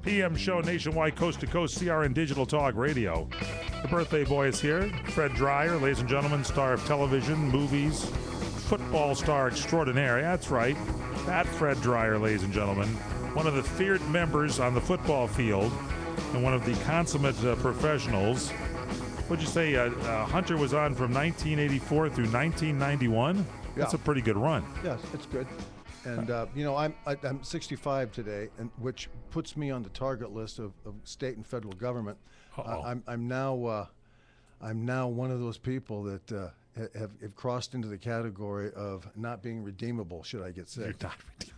PM show nationwide, coast to coast, CRN Digital Talk Radio. The birthday boy is here, Fred Dryer, ladies and gentlemen, star of television, movies, football star extraordinaire. That's right, that Fred Dryer, ladies and gentlemen, one of the feared members on the football field and one of the consummate professionals. What'd you say, Hunter was on from 1984 through 1991? That's a pretty good run. Yes, it's good. And, I'm 65 today, and which puts me on the target list of state and federal government. I'm now one of those people that have crossed into the category of not being redeemable should I get sick. You're not redeemable.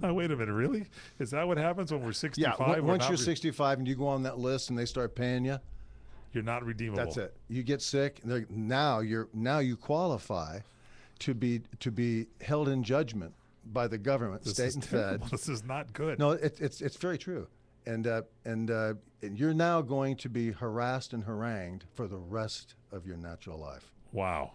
Now, wait a minute, really? Is that what happens when we're 65? Yeah, once you're 65 and you go on that list and they start paying you, you're not redeemable. That's it. You get sick, and now you qualify to be held in judgment by the government, state and fed. This is not good. No, it's very true, and you're now going to be harassed and harangued for the rest of your natural life. Wow.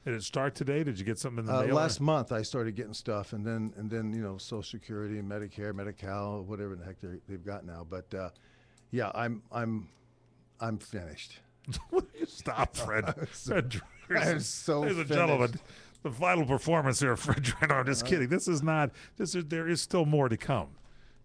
Did it start today? Did you get something in the mail? Last month I started getting stuff, and then Social Security, Medicare, Medi-Cal, whatever the heck they've got now. But yeah, I'm finished. Stop, Fred. Fred I'm so ladies and gentlemen, the final performance here, Fred. No, I'm just kidding. There is still more to come.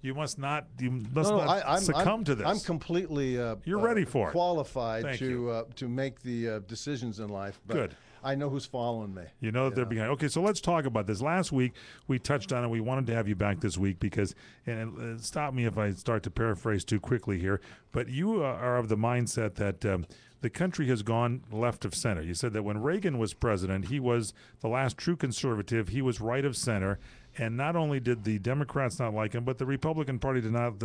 You must not succumb to this. I'm completely you're ready for it. Qualified to make the decisions in life. But good. I know who's following me. You know that they're behind. Okay, so let's talk about this. Last week we touched on it. We wanted to have you back this week because, and stop me if I start to paraphrase too quickly here, but you are of the mindset that the country has gone left of center. You said that when Reagan was president, he was the last true conservative. He was right of center. And not only did the Democrats not like him, but the Republican Party did not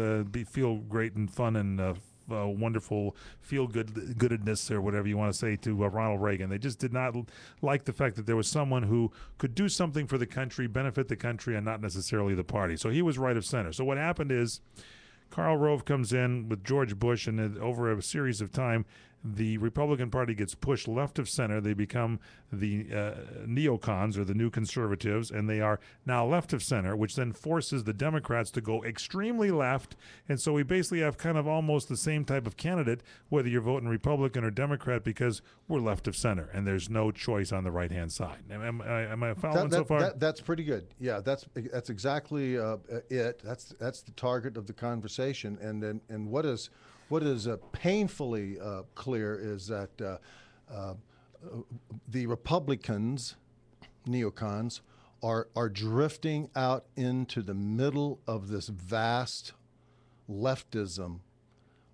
feel great and fun and wonderful feel-goodness or whatever you want to say to Ronald Reagan. They just did not like the fact that there was someone who could do something for the country, benefit the country, and not necessarily the party. So he was right of center. So what happened is Karl Rove comes in with George Bush, and over a series of time, the Republican Party gets pushed left of center. They become the neocons, or the new conservatives, and they are now left of center, which then forces the Democrats to go extremely left. And so we basically have kind of almost the same type of candidate, whether you're voting Republican or Democrat, because we're left of center, and there's no choice on the right-hand side. Am I following so far? That's pretty good. Yeah, that's exactly it. That's the target of the conversation. And what is painfully clear is that the Republicans, neocons, are drifting out into the middle of this vast leftism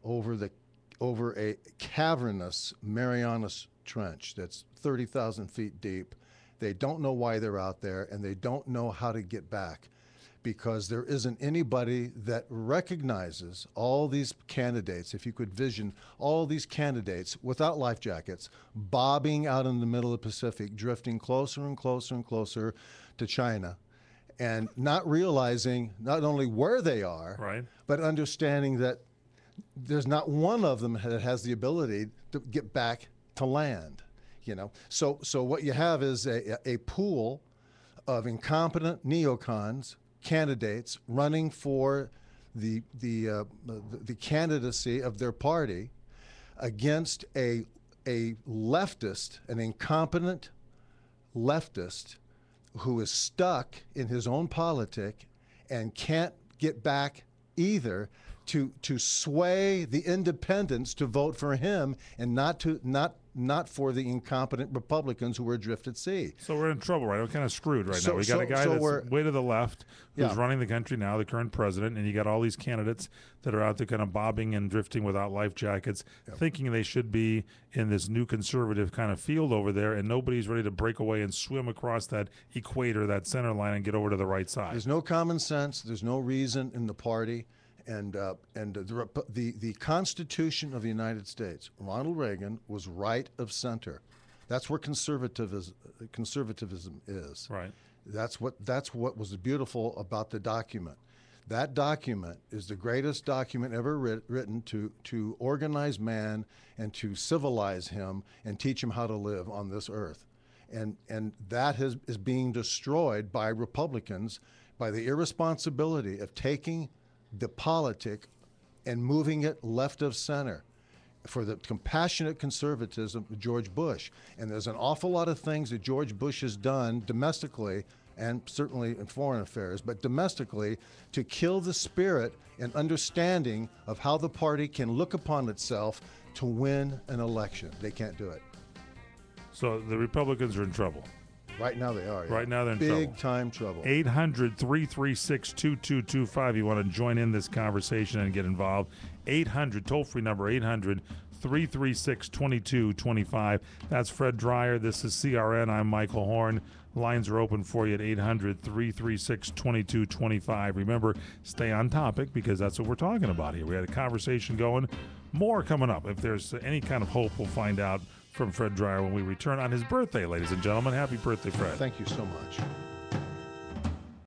over a cavernous Marianas Trench that's 30,000 feet deep. They don't know why they're out there, and they don't know how to get back, because there isn't anybody that recognizes all these candidates. If you could vision all these candidates without life jackets, bobbing out in the middle of the Pacific, drifting closer and closer and closer to China, and not realizing not only where they are, right, but understanding that there's not one of them that has the ability to get back to land. So what you have is a pool of incompetent neocons, candidates running for the candidacy of their party against a leftist, an incompetent leftist who is stuck in his own politic and can't get back either to sway the independents to vote for him and not for the incompetent Republicans who are adrift at sea. So we're in trouble, right? We're kind of screwed right now. We got a guy that's way to the left who's running the country now, the current president, and you got all these candidates that are out there kind of bobbing and drifting without life jackets, thinking they should be in this new conservative kind of field over there, and nobody's ready to break away and swim across that equator, that center line, and get over to the right side. There's no common sense. There's no reason in the party. And the Constitution of the United States, Ronald Reagan was right of center. That's where conservatism is. Right. That's what was beautiful about the document. That document is the greatest document ever written to organize man and to civilize him and teach him how to live on this earth. And that is being destroyed by Republicans by the irresponsibility of taking the politic and moving it left of center for the compassionate conservatism of George Bush. And there's an awful lot of things that George Bush has done domestically and certainly in foreign affairs, but domestically, to kill the spirit and understanding of how the party can look upon itself to win an election. They can't do it. So the Republicans are in trouble. Right now they are. Yeah. Right now they're in trouble. Big time trouble. 800-336-2225. You want to join in this conversation and get involved. 800, toll-free number, 800-336-2225. That's Fred Dreyer. This is CRN. I'm Michael Horn. Lines are open for you at 800-336-2225. Remember, stay on topic because that's what we're talking about here. We had a conversation going. More coming up. If there's any kind of hope, we'll find out from Fred Dreyer when we return on his birthday, ladies and gentlemen. Happy birthday, Fred. Thank you so much.